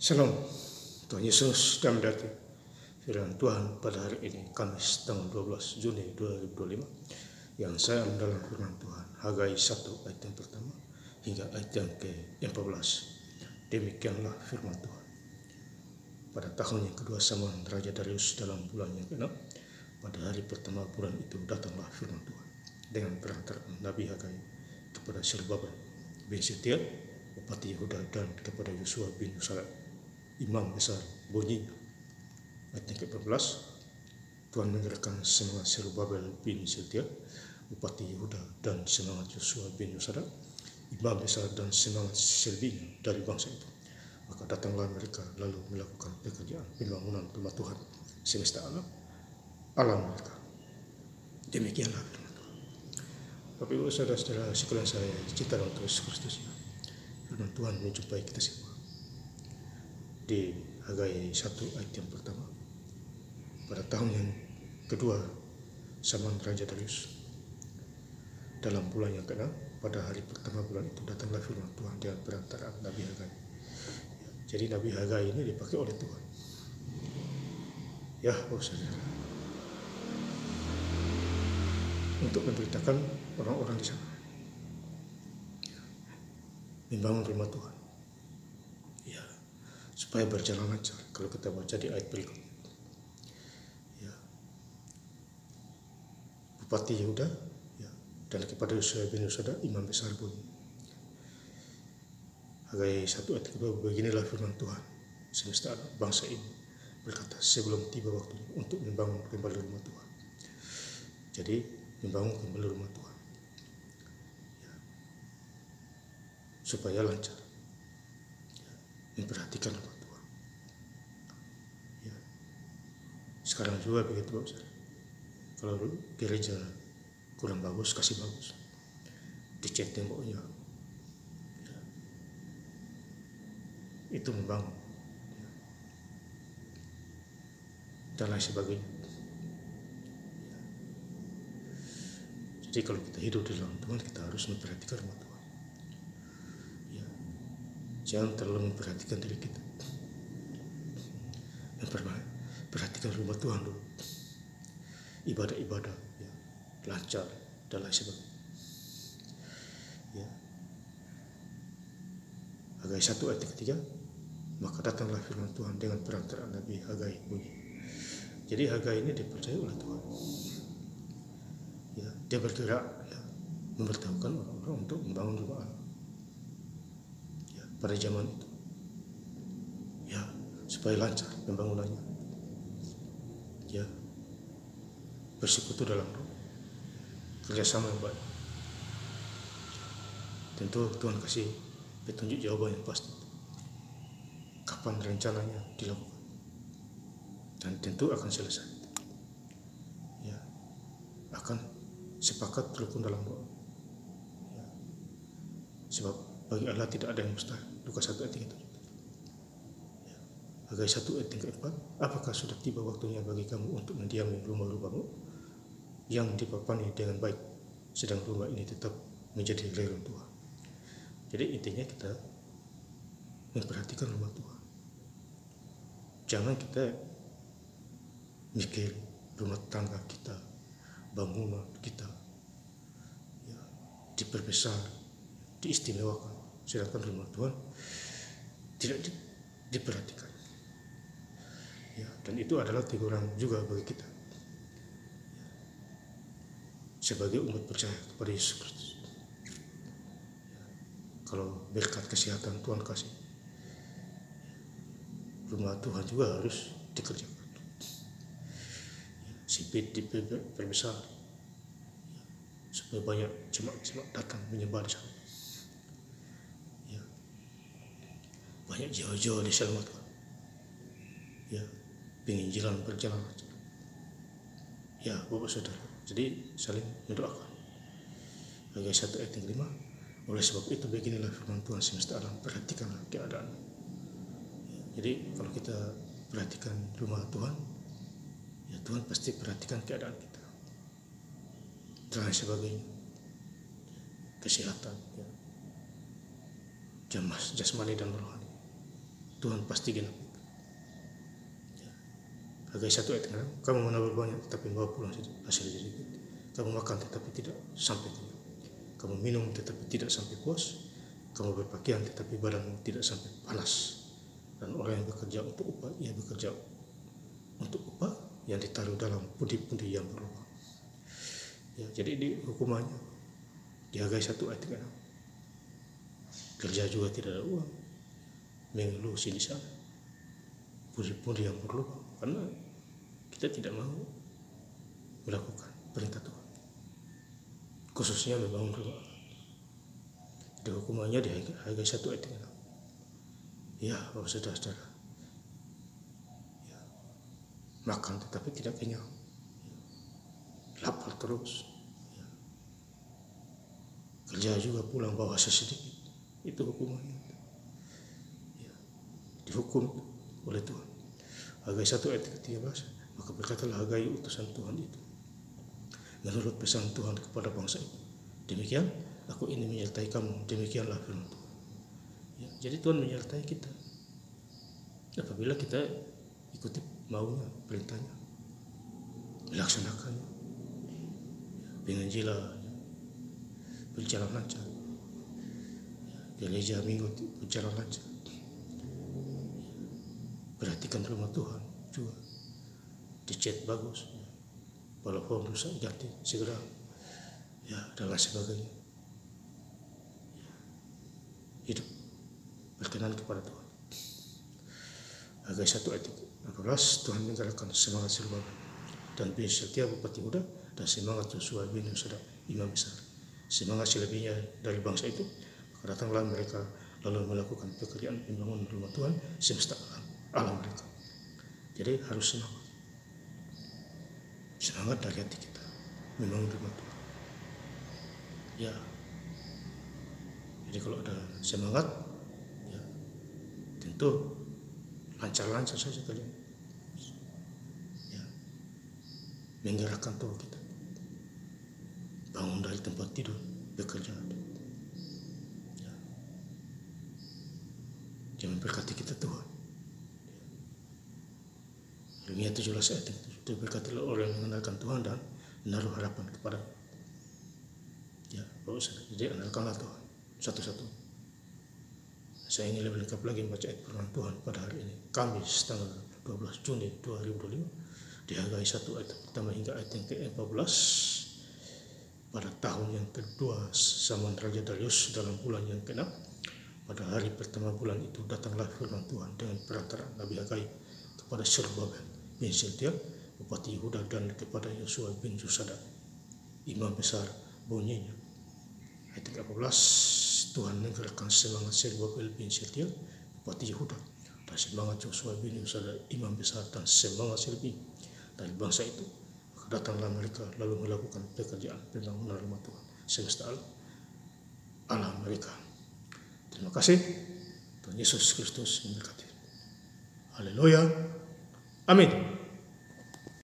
Shalom, Tuhan Yesus dan berarti firman Tuhan pada hari ini Kamis tanggal 12 Juni 2025 yang saya ambil dalam firman Tuhan Hagai 1 ayat yang pertama hingga ayat yang ke-14. Demikianlah firman Tuhan. Pada tahun yang kedua zaman Raja Darius dalam bulan yang ke-6, pada hari pertama bulan itu datanglah firman Tuhan dengan perantaraan Nabi Hagai kepada Zerubbabel bin Shealtiel, bupati Yehuda, dan kepada Yosua bin Yosadak, imam besar. Bunyi ayat yang ke-14, Tuhan menyerahkan semangat Zerubbabel bin Shealtiel, bupati Yehuda, dan semangat Yosua bin Yosadak, imam besar, dan semangat selebihnya dari bangsa itu. Maka datanglah mereka lalu melakukan pekerjaan pembangunan rumah Tuhan semesta alam mereka. Demikianlah firman Tuhan. Bapak Ibu saudara-saudara sekalian saya cinta dalam Yesus Kristus, firman Tuhan menjumpai kita semua di Hagai 1 ayat yang pertama. Pada tahun yang kedua zaman Raja Darius dalam bulan yang ke-6, pada hari pertama bulan itu datanglah firman Tuhan dengan perantaraan Nabi Hagai. Jadi Nabi Hagai ini dipakai oleh Tuhan. Ya, saudara, untuk memberitakan orang-orang di sana membangun rumah Tuhan, ya, supaya berjalan lancar. Kalau kita baca di ayat berikutnya, ya, bupati Yehuda, ya, dan kepada Yosua bin Yosadak, imam besar pun. Hagai 1 ayat kedua, beginilah firman Tuhan semesta alam bangsa ini berkata, sebelum tiba waktunya untuk membangun kembali rumah Tuhan. Jadi membangun kembali rumah Tuhan, ya, supaya lancar, ya, memperhatikan rumah Tuhan, ya. Sekarang juga begitu, Bapak. Kalau gereja kurang bagus, kasih bagus, dicat temboknya, ya, itu membangun, ya, dan lain sebagainya. Jadi kalau kita hidup di dalam Tuhan, kita harus memperhatikan rumah Tuhan, ya. Jangan terlalu memperhatikan diri kita, perhatikan rumah Tuhan dulu, ibadah-ibadah, ya, lancar dan lain sebagainya, ya. Hagai 1 ayat ketiga, maka datanglah firman Tuhan dengan perantaraan Nabi Hagai. Bunyi. Jadi Hagai ini dipercaya oleh Tuhan, ya, dia bergerak, ya, memberitahukan orang-orang untuk membangun rumah Allah, ya, pada zaman itu, ya, supaya lancar pembangunannya, ya, bersekutu dalam roh, kerjasama yang baik. Tentu Tuhan kasih petunjuk jawaban yang pasti kapan rencananya dilakukan, dan tentu akan selesai, ya, akan sepakat rukun dalam doa, ya. Sebab bagi Allah tidak ada yang mustahil. Lukas 1 ayat 3. Ya. Hagai 1 ayat yang keempat, apakah sudah tiba waktunya bagi kamu untuk mendiami rumah-rumahmu yang dipapani dengan baik, sedang rumah ini tetap menjadi relung Tuhan. Jadi intinya kita memperhatikan rumah Tuhan. Jangan kita mikir rumah tangga kita, bangunan kita, ya, diperbesar, diistimewakan, sedangkan rumah Tuhan tidak diperhatikan, ya. Dan itu adalah teguran juga bagi kita, ya, sebagai umat percaya kepada Yesus Kristus, ya. Kalau berkat kesehatan Tuhan kasih, rumah Tuhan juga harus dikerjakan, ya, sipit diperbesar, ya, supaya banyak jemaat datang menyembah di sana, ya, banyak jiwa-jiwa diselamatkan, ya, penginjilan berjalan lancar, ya, Bapak Saudara. Jadi saling mendoakan. Hagai 1 ayat yang 5, oleh sebab itu beginilah firman Tuhan semesta alam, perhatikanlah keadaan. Jadi kalau kita perhatikan rumah Tuhan, ya, Tuhan pasti perhatikan keadaan kita dan lain sebagainya, kesehatan, ya, jasmani dan rohani, Tuhan pasti genap. Hagai 1 ayat 6, kamu menabur banyak tetapi bawa pulang hasil sedikit. Kamu makan tetapi tidak sampai kenyang. Kamu minum tetapi tidak sampai puas. Kamu berpakaian tetapi badanmu tidak sampai panas. Dan orang yang bekerja untuk upah, ia bekerja untuk upah yang ditaruh dalam pundi-pundi yang berlubang. Ya, jadi di hukumannya di Hagai 1 ayat 6, kerja juga tidak ada uang, mengeluh sini sana, pundi-pundi yang berlubang, karena kita tidak mau melakukan perintah Tuhan, khususnya membangun rumah. Di hukumannya di Hagai 1 ayat 6. Ya, oh saudara-saudara, ya, makan tetapi tidak kenyang, ya, lapar terus, ya, kerja juga pulang bawa sesedikit, itu hukumannya. Ya, dihukum oleh Tuhan. Hagai 1 ayat 13, maka berkatalah Hagai utusan Tuhan itu menurut pesan Tuhan kepada bangsa itu, demikian aku ini menyertai kamu, demikianlah firman Tuhan. Ya, jadi Tuhan menyertai kita apabila kita ikuti maunya, perintahnya, melaksanakannya. Penginjilan berjalan lancar, gereja minggu berjalan lancar, perhatikan rumah Tuhan juga, dicat bagus, walaupun rusak ganti segera, ya, dan lain sebagainya. Hidup berkenan kepada Tuhan. Hagai 1 ayat 14, Tuhan menggerakkan semangat Zerubabel dan bin Shealtiel bupati Yehuda dan semangat Yosua bin Yosadak imam besar, semangat selebihnya dari bangsa itu. Maka datanglah mereka lalu melakukan pekerjaan pembangunan rumah Tuhan semesta alam mereka. Jadi harus semangat dari hati kita membangun rumah Tuhan. Ya, jadi kalau ada semangat, ya, tentu lancar-lancar saja kalian, ya, menggerakkan tubuh kita, bangun dari tempat tidur, bekerja, ya. Jangan berkati kita Tuhan. Yeremia 17 ayat 7, berkatilah orang yang mengenalkan Tuhan dan menaruh harapan kepada, ya, jadi andalkanlah Tuhan satu-satu. Saya ingin lebih lengkap lagi membaca ayat firman Tuhan pada hari ini, Kamis tanggal 12 Juni 2025, di Hagai 1 ayat pertama hingga ayat yang ke-14. Pada tahun yang kedua zaman Raja Darius dalam bulan yang ke-6, pada hari pertama bulan itu datanglah firman Tuhan dengan perantaraan Nabi Hagai kepada Zerubabel bin Shealtiel bupati Yehuda dan kepada Yosua bin Yosadak imam besar, bunyinya. Ayat 14, Tuhan menggerakkan semangat Zerubabel bin Shealtiel bupati Yehuda dan semangat Yosua bin Yosadak imam besar dan semangat selebih dari bangsa itu. Maka datanglah mereka lalu melakukan pekerjaan pembangunan rumah Tuhan semesta alam mereka. Terima kasih. Tuhan Yesus Kristus memberkati. Haleluya. Amin.